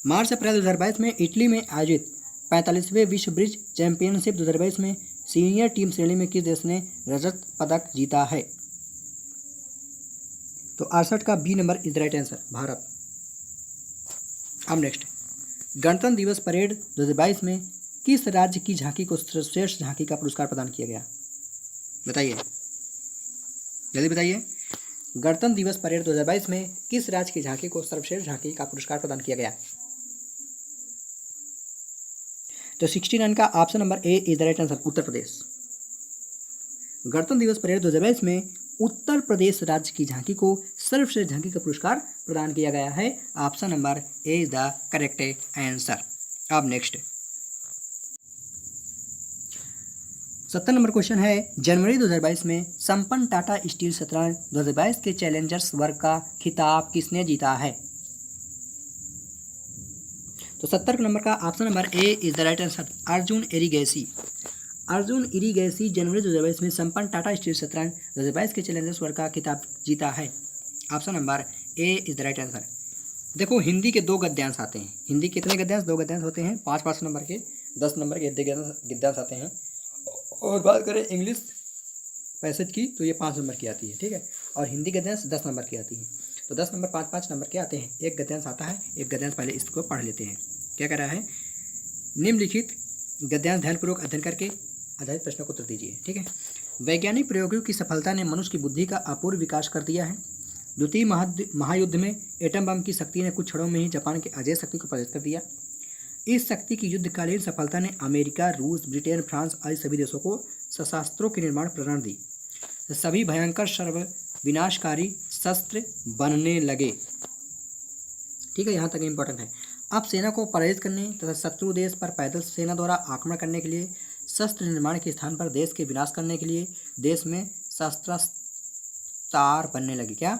मार्च अप्रैल 2022 में इटली में आयोजित 45वें विश्व ब्रिज चैंपियनशिप 2022 में सीनियर टीम श्रेणी में किस देश ने रजत पदक जीता है? तो 68 का B number is right answer, Bharat. अब नेक्स्ट, गणतंत्र दिवस परेड 2022 में किस राज्य की झांकी को सर्वश्रेष्ठ झांकी का पुरस्कार प्रदान किया गया? बताइए, जल्दी बताइए। गणतंत्र दिवस परेड 2022 में किस राज्य की झांकी को सर्वश्रेष्ठ झांकी का पुरस्कार प्रदान किया गया? तो 69 का option number A is the right answer, Uttar Pradesh. गणतंत्र दिवस परेड 2022 में उत्तर प्रदेश राज्य की झांकी को सर्वश्रेष्ठ झांकी का पुरस्कार प्रदान किया गया है। Option number A is the correct answer. अब नेक्स्ट 70 नंबर क्वेश्चन है, जनवरी 2022 में संपन्न टाटा स्टील शतरंज 2022 के चैलेंजर्स वर्ग का खिताब किसने जीता है? तो 70 नंबर का option number A is the right answer, Arjun Erigaisi. Arjun Erigaisi जनवरी 2022 में संपन्न टाटा स्टील शतरंज 2022 के चैलेंजर्स वर्ग का खिताब जीता है। Option number A is the right answer. देखो, हिंदी के 2 गद्यांश आते हैं। हिंदी कितने गद्यांश? 2 गद्यांश होते हैं, 5-5 नंबर के, 10 नंबर के गद्यांश आते हैं। और बात करें इंग्लिश पैसेज की तो ये 5 नंबर की आती है, ठीक है। और हिंदी गद्यांश 10 नंबर की आती है। तो 10 नंबर 5-5 नंबर के आते हैं। एक गद्यांश आता है, एक गद्यांश पहले इसको पढ़ लेते हैं। क्या कह रहा है? निम्नलिखित गद्यांश ध्यानपूर्वक अध्ययन करके आधारित प्रश्नों को उत्तर दीजिए, ठीक है। वैज्ञानिक प्रयोगों की सफलता ने मनुष्य की बुद्धि का अपूर्व विकास कर दिया है। द्वितीय महायुद्ध में एटम बम की शक्ति ने कुछ क्षणों में ही जापान की अजय शक्ति को पराजित कर दिया। इस शक्ति की युद्धकालीन सफलता ने अमेरिका, रूस, ब्रिटेन, फ्रांस आदि सभी देशों को शस्त्रों के निर्माण प्रेरणा दी। सभी भयंकर सर्व विनाशकारी शस्त्र बनने लगे, ठीक है। यहाँ तक इम्पोर्टेंट है। अब सेना को पराजित करने तथा शत्रु देश पर पैदल सेना द्वारा आक्रमण करने के लिए, शस्त्र निर्माण के स्थान पर देश के विनाश करने के लिए देश में शस्त्रास्त्र बनने लगे। क्या?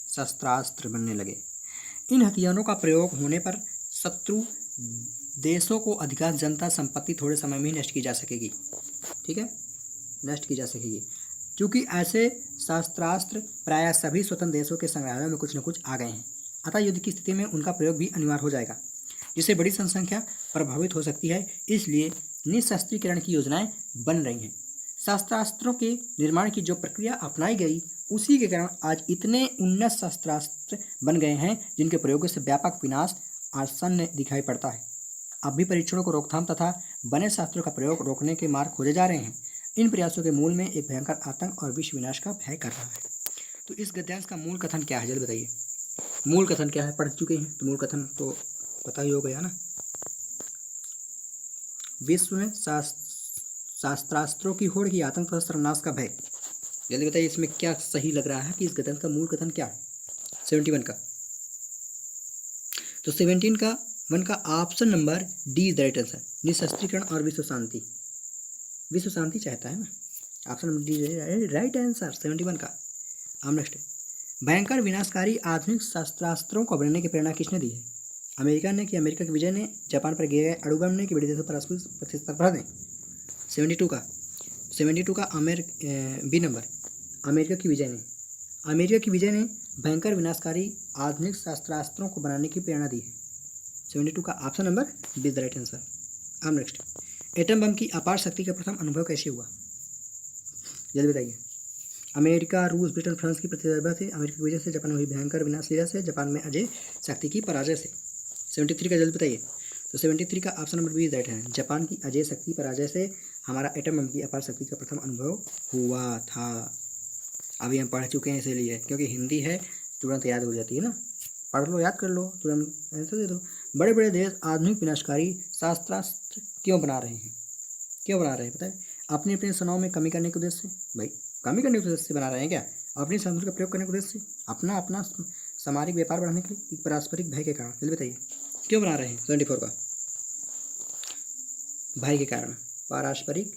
शस्त्रास्त्र बनने लगे। इन हथियारों का प्रयोग होने पर शत्रु देशों को अधिकांश जनता संपत्ति थोड़े समय में ही नष्ट की जा सकेगी, ठीक है, नष्ट की जा सकेगी। क्योंकि ऐसे शस्त्रास्त्र प्रायः सभी स्वतंत्र देशों के संग्रहालयों में कुछ न कुछ आ गए हैं, अतः युद्ध की स्थिति में उनका प्रयोग भी अनिवार्य हो जाएगा, जिससे बड़ी जनसंख्या प्रभावित हो सकती है। इसलिए निशस्त्रीकरण की योजनाएं बन रही हैं। शस्त्रास्त्रों के निर्माण की जो प्रक्रिया अपनाई गई, उसी के कारण आज इतने उन्नत शस्त्रास्त्र बन गए हैं जिनके प्रयोग से व्यापक विनाश आसन्न दिखाई पड़ता है। अब भी परीक्षणों को रोकथाम तथा बने शस्त्रों का प्रयोग रोकने के मार्ग खोजे जा रहे हैं। इन प्रयासों के मूल में एक भयंकर आतंक और विश्व विनाश का भय कर रहा है। तो इस गद्यांश का मूल कथन क्या है, जल्दी बताइए। मूल कथन क्या है? पढ़ चुके हैं तो मूल कथन तो पता ही हो गया ना। विश्व में शस्त्रास्त्रों की होड़ की आतंक तथा सर्वनाश का भय। जल्दी बताइए, इसमें क्या सही लग रहा है कि इस गद्यांश का मूल कथन क्या है? 71 का। तो 17 का 1 का option number D is the right answer, निशस्त्रीकरण और विश्व शांति। विश्व शांति चाहता है ना, option number D right answer 71 का। अब नेक्स्ट, भयंकर विनाशकारी आधुनिक शस्त्रास्त्रों को बनाने की प्रेरणा किसने दी है? अमेरिका ने कि अमेरिका के विजय ने, जापान पर किए गए अणुबम ने कि बड़े देशों पर प्रतिस्पर्धा ने? 72 का बी नंबर, अमेरिका की विजय ने। अमेरिका की विजय ने भयंकर विनाशकारी आधुनिक शस्त्रास्त्रों को बनाने की प्रेरणा दी है। 72 का option number B is the right answer. अब नेक्स्ट, एटम बम की अपार शक्ति का प्रथम अनुभव कैसे हुआ? जल्दी बताइए। अमेरिका, रूस, ब्रिटेन, फ्रांस की प्रतिस्पर्धा से, अमेरिका की वजह से, जापान में हुई भयंकर विनाशलीला से, जापान में अजय शक्ति की पराजय से। 73 का जल्दी बताइए। तो 73 का option number B is right है, जापान की अजय शक्ति पराजय से हमारा एटम बम की अपार शक्ति का प्रथम अनुभव हुआ था। अभी हम पढ़ चुके हैं इसीलिए, क्योंकि हिंदी है तुरंत याद हो जाती है ना। पढ़ लो, याद कर लो, तुरंत आंसर दे दो। बड़े बड़े देश आधुनिक विनाशकारी शस्त्रास्त्र क्यों बना रहे हैं? क्यों बना रहे हैं पता है? अपनी अपनी सेनाओं में कमी करने के उद्देश्य से। भाई कमी करने के उद्देश्य से बना रहे हैं क्या? अपनी शस्त्रों का प्रयोग करने के उद्देश्य से, अपना सामरिक व्यापार बढ़ाने के लिए, पारस्परिक भय के कारण। जल्दी बताइए क्यों बना रहे हैं? 74 का भय के कारण, पारस्परिक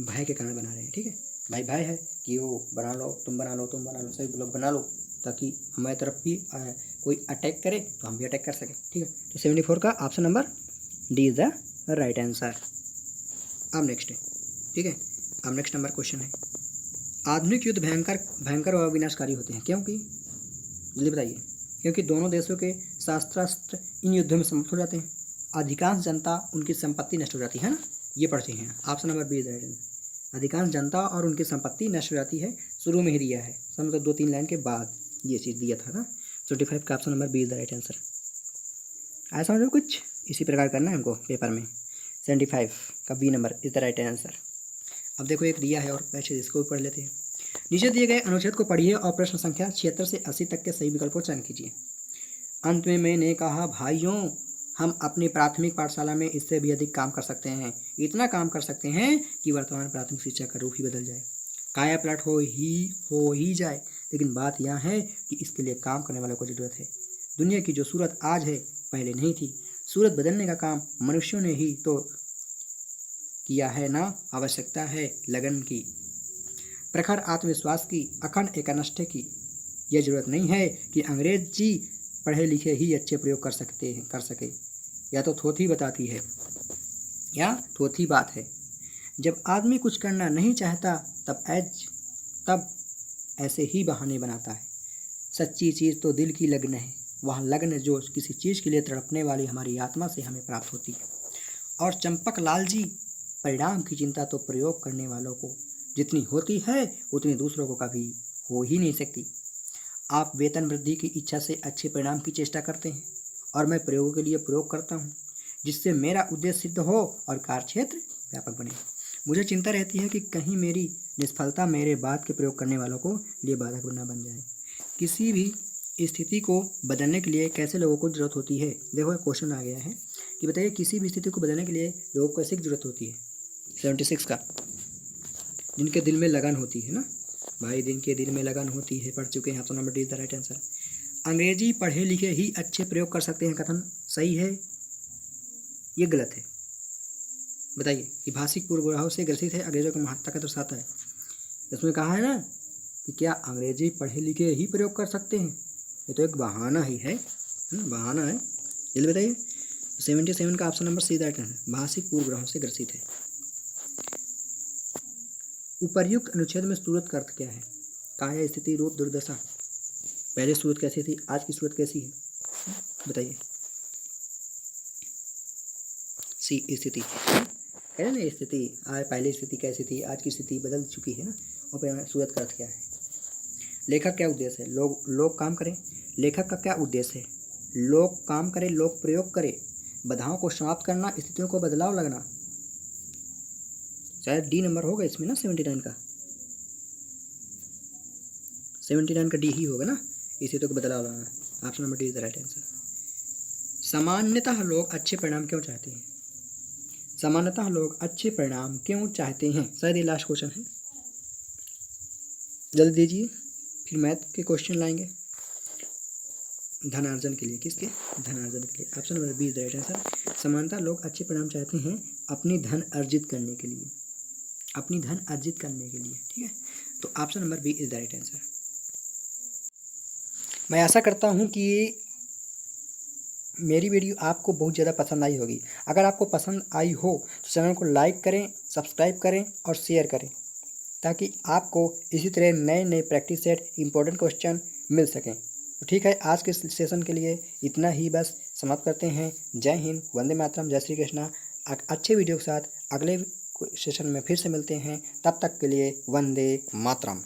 भय के कारण बना रहे हैं, ठीक है। भाई भय है कि वो बना लो, तुम बना लो, तुम बना लो, सभी लोग बना लो, ताकि हमारी तरफ भी कोई अटैक करे तो हम भी अटैक कर सकें, ठीक है। तो 74 का option number D is the right answer. अब नेक्स्ट है ठीक है। अब नेक्स्ट नंबर क्वेश्चन है, आधुनिक युद्ध भयंकर और विनाशकारी होते हैं क्योंकि, जल्दी बताइए। क्योंकि दोनों देशों के शस्त्रास्त्र इन युद्धों में समाप्त हो जाते हैं, अधिकांश जनता उनकी संपत्ति नष्ट हो जाती है ना, ये पढ़ते हैं। Option number B is right answer. अधिकांश जनता और उनकी संपत्ति नष्ट हो जाती है, शुरू में ही दिया है, समझो 2-3 लाइन के बाद ये चीज़ दिया था ना। 25 का option number B is the right answer. आया समझो कुछ इसी प्रकार करना है हमको पेपर में। 75 का B number is the right answer. अब देखो एक दिया है और वैसे इसको भी पढ़ लेते हैं। नीचे दिए गए अनुच्छेद को पढ़िए और प्रश्न संख्या 76 से 80 तक के सही विकल्प को चयन कीजिए। अंत में मैंने कहा, भाइयों हम अपनी प्राथमिक पाठशाला में इससे भी अधिक काम कर सकते हैं। इतना काम कर सकते हैं कि वर्तमान प्राथमिक शिक्षा का रूप ही बदल जाए, काया पलट हो ही जाए। लेकिन बात यह है कि इसके लिए काम करने वालों को जरूरत है। दुनिया की जो सूरत आज है पहले नहीं थी। सूरत बदलने का काम मनुष्यों ने ही तो किया है ना। आवश्यकता है लगन की, प्रखर आत्मविश्वास की, अखंड एकनिष्ठा की। यह जरूरत नहीं है कि अंग्रेजी पढ़े लिखे ही अच्छे प्रयोग कर सके। या तो थोथी बताती है या थोथी बात है। जब आदमी कुछ करना नहीं चाहता तब ऐसे ही बहाने बनाता है। सच्ची चीज़ तो दिल की लगन है, वह लगन जो किसी चीज़ के लिए तड़पने वाली हमारी आत्मा से हमें प्राप्त होती है। और चंपक लाल जी, परिणाम की चिंता तो प्रयोग करने वालों को जितनी होती है उतनी दूसरों को कभी हो ही नहीं सकती। आप वेतन वृद्धि की इच्छा से अच्छे परिणाम की चेष्टा करते हैं और मैं प्रयोगों के लिए प्रयोग करता हूँ जिससे मेरा उद्देश्य सिद्ध हो और कार्यक्षेत्र व्यापक बने। मुझे चिंता रहती है कि कहीं मेरी निष्फलता मेरे बाद के प्रयोग करने वालों को लिए बाधक न बन जाए। किसी भी स्थिति को बदलने के लिए कैसे लोगों को जरूरत होती है। देखो एक क्वेश्चन आ गया है कि बताइए किसी भी स्थिति को बदलने के लिए लोगों को कैसे जरूरत होती है। 76 का, जिनके दिल में लगन होती है ना भाई, जिनके दिल में लगन होती है, पढ़ चुके हैं। Option number D is the right answer. अंग्रेजी पढ़े लिखे ही अच्छे प्रयोग कर सकते हैं, कथन सही है ये गलत है। बताइए कि भाषिक पूर्वाग्रहों से ग्रसित है, अंग्रेजों की महत्ता का दर्शाता है। इसमें कहा है ना कि क्या अंग्रेजी पढ़े लिखे ही प्रयोग कर सकते हैं, ये तो एक बहाना ही है ना, बहाना है। जल्दी बताइए। 77 का ऑप्शन नंबर सी राइट है, भाषिक पूर्वाग्रहों से ग्रसित है। उपर्युक्त अनुच्छेद में सूरत का अर्थ क्या है। काया, स्थिति, रूप, दुर्दशा। पहले सूरत कैसी थी, आज की सूरत कैसी है, बताइए। सी स्थिति है ना, स्थिति आज पहले स्थिति कैसी थी, आज की स्थिति बदल चुकी है ना। और फिर सूरत का अर्थ क्या है। लेखक क्या उद्देश्य है, लोग काम करें। लेखक का क्या उद्देश्य है, लोग काम करें, लोग प्रयोग करें, बाधाओं को समाप्त करना, स्थितियों को बदलाव लगना। शायद डी नंबर होगा इसमें ना, 79 का 79 का डी ही होगा ना, स्थितियों को बदलाव लाना। Option number D is the right answer. सामान्यतः लोग अच्छे परिणाम क्यों चाहते हैं। सामान्यतः लोग अच्छे परिणाम क्यों चाहते हैं, शायद ये लास्ट क्वेश्चन है, जल्दी दीजिए फिर मैथ के क्वेश्चन लाएंगे। धनार्जन के लिए, किसके, धनार्जन के लिए। Option number B is the right answer. सामान्यतः लोग अच्छे परिणाम चाहते हैं अपनी धन अर्जित करने के लिए, अपनी धन अर्जित करने के लिए, ठीक है। तो option number B is the right answer. मैं आशा करता हूँ कि मेरी वीडियो आपको बहुत ज़्यादा पसंद आई होगी। अगर आपको पसंद आई हो तो चैनल को लाइक करें, सब्सक्राइब करें और शेयर करें ताकि आपको इसी तरह नए नए प्रैक्टिस सेट इंपॉर्टेंट क्वेश्चन मिल सकें। तो ठीक है, आज के सेशन के लिए इतना ही बस समाप्त करते हैं। जय हिंद, वंदे मातरम, जय श्री कृष्णा। अच्छे वीडियो के साथ अगले सेशन में फिर से मिलते हैं, तब तक के लिए वंदे मातरम।